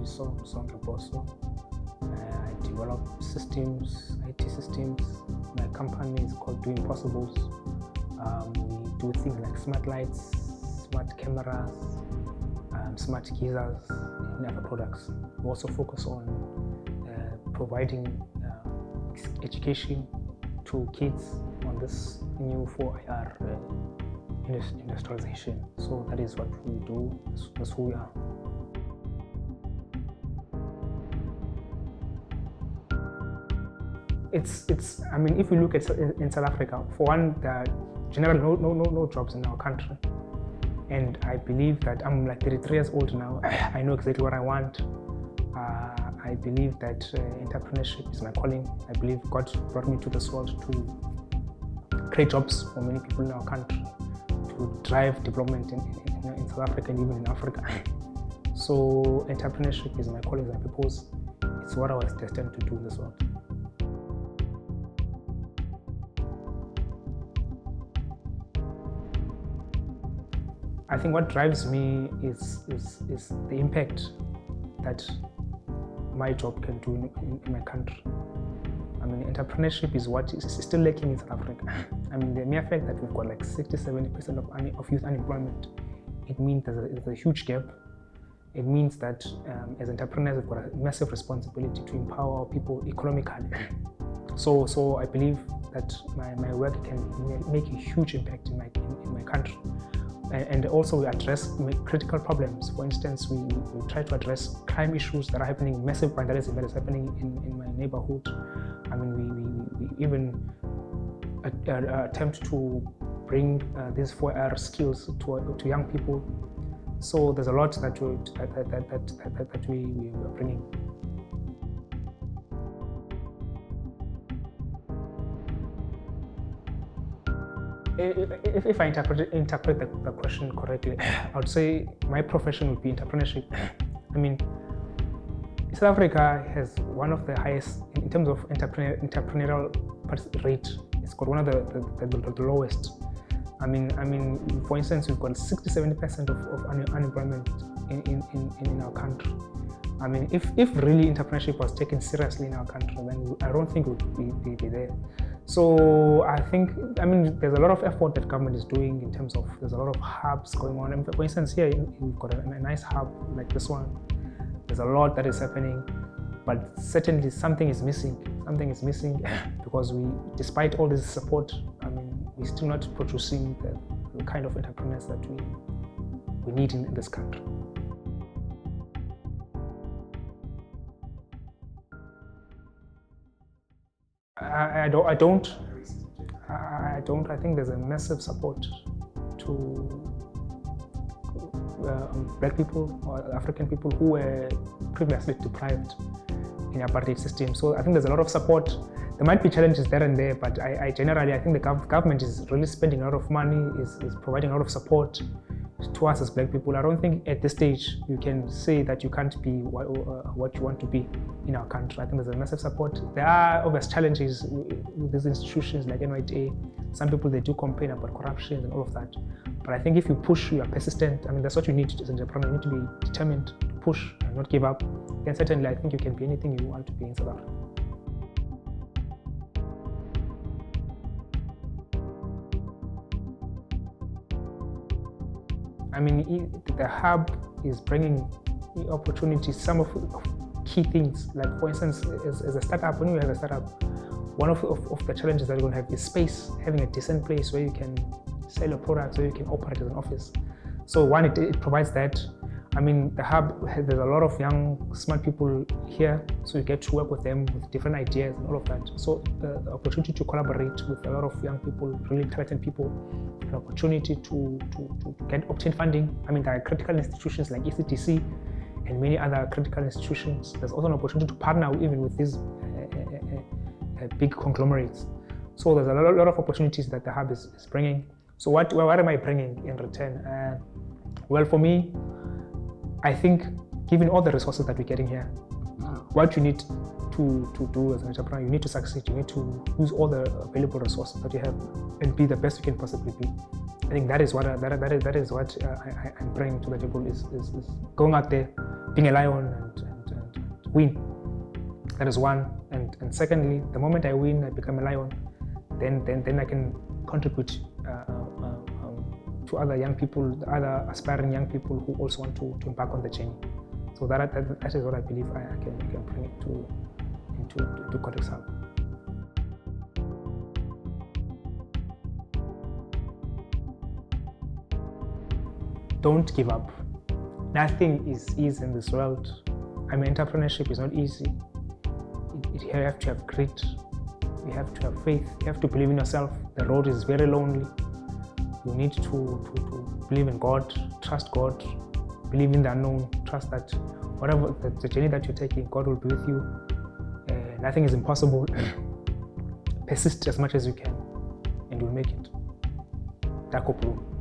Sandiso, Boso. I develop systems, IT systems. My company is called Doing Possibles. We do things like smart lights, smart cameras, smart geysers, and other products. We also focus on providing education to kids on this new 4IR industrialization. So that is what we do, that's who we are. I mean, if you look at in South Africa, for one, there are generally no jobs in our country. And I believe that I'm like 33 years old now. I know exactly what I want. I believe that entrepreneurship is my calling. I believe God brought me to this world to create jobs for many people in our country, to drive development in South Africa and even in Africa. So entrepreneurship is my calling, I suppose. It's what I was destined to do in this world. I think what drives me is the impact that my job can do in my country. I mean, entrepreneurship is what is still lacking in South Africa. I mean, the mere fact that we've got like 60-70% of youth unemployment, it means there's a huge gap. It means that as entrepreneurs, we've got a massive responsibility to empower our people economically. So I believe that my work can make a huge impact in my country. And also we address critical problems. For instance, we try to address crime issues that are happening, massive vandalism that is happening in my neighborhood. I mean, we even attempt to bring these 4R skills to young people. So there's a lot that we are bringing. If I interpret the question correctly, I would say my profession would be entrepreneurship. I mean, South Africa has one of the highest, in terms of entrepreneurial rate, it's got one of the lowest. I mean, for instance, we've got 60-70% of unemployment in our country. I mean, if really entrepreneurship was taken seriously in our country, then I don't think we would be there. So I think, I mean, there's a lot of effort that government is doing in terms of, there's a lot of hubs going on. And for instance, here we've got a nice hub like this one. There's a lot that is happening, but certainly something is missing. Something is missing because despite all this support, I mean, we're still not producing the kind of entrepreneurs that we need in this country. I don't. I think there's a massive support to Black people or African people who were previously deprived in apartheid system. So I think there's a lot of support. There might be challenges there and there, but I generally think the government is really spending a lot of money, is providing a lot of support to us as Black people. I don't think at this stage you can say that you can't be what you want to be in our country. I think there's a massive support. There are obvious challenges with these institutions like NYTA. Some people, they do complain about corruption and all of that. But I think if you push, you are persistent. I mean, that's what you need as an entrepreneur. You need to be determined to push and not give up. Then certainly I think you can be anything you want to be in South Africa. I mean, the hub is bringing opportunities, some of key things. Like for instance, as a startup, when you have a startup, one of the challenges that you're going to have is space, having a decent place where you can sell your products, where you can operate as an office. So one, it provides that. I mean, the hub, there's a lot of young, smart people here, so you get to work with them with different ideas and all of that. So the opportunity to collaborate with a lot of young people, really talented people, the opportunity to obtain funding. I mean, there are critical institutions like ECTC and many other critical institutions. There's also an opportunity to partner even with these big conglomerates. So there's a lot of opportunities that the hub is bringing. So what am I bringing in return? Well, for me, I think given all the resources that we're getting here, what you need to do as an entrepreneur, you need to succeed. You need to use all the available resources that you have and be the best you can possibly be. I think that is what I'm bringing to the table, is going out there, being a lion and win. That is one. And secondly, the moment I win, I become a lion. Then I can contribute to other young people, other aspiring young people who also want to embark on the journey. So that is what I believe I can bring into Cortex Hub. Don't give up. Nothing is easy in this world. I mean, entrepreneurship is not easy. You have to have grit. You have to have faith. You have to believe in yourself. The road is very lonely. You need to believe in God, trust God, believe in the unknown, trust that whatever the journey that you're taking, God will be with you. Nothing is impossible. Persist as much as you can, and you'll make it. Tako Blue.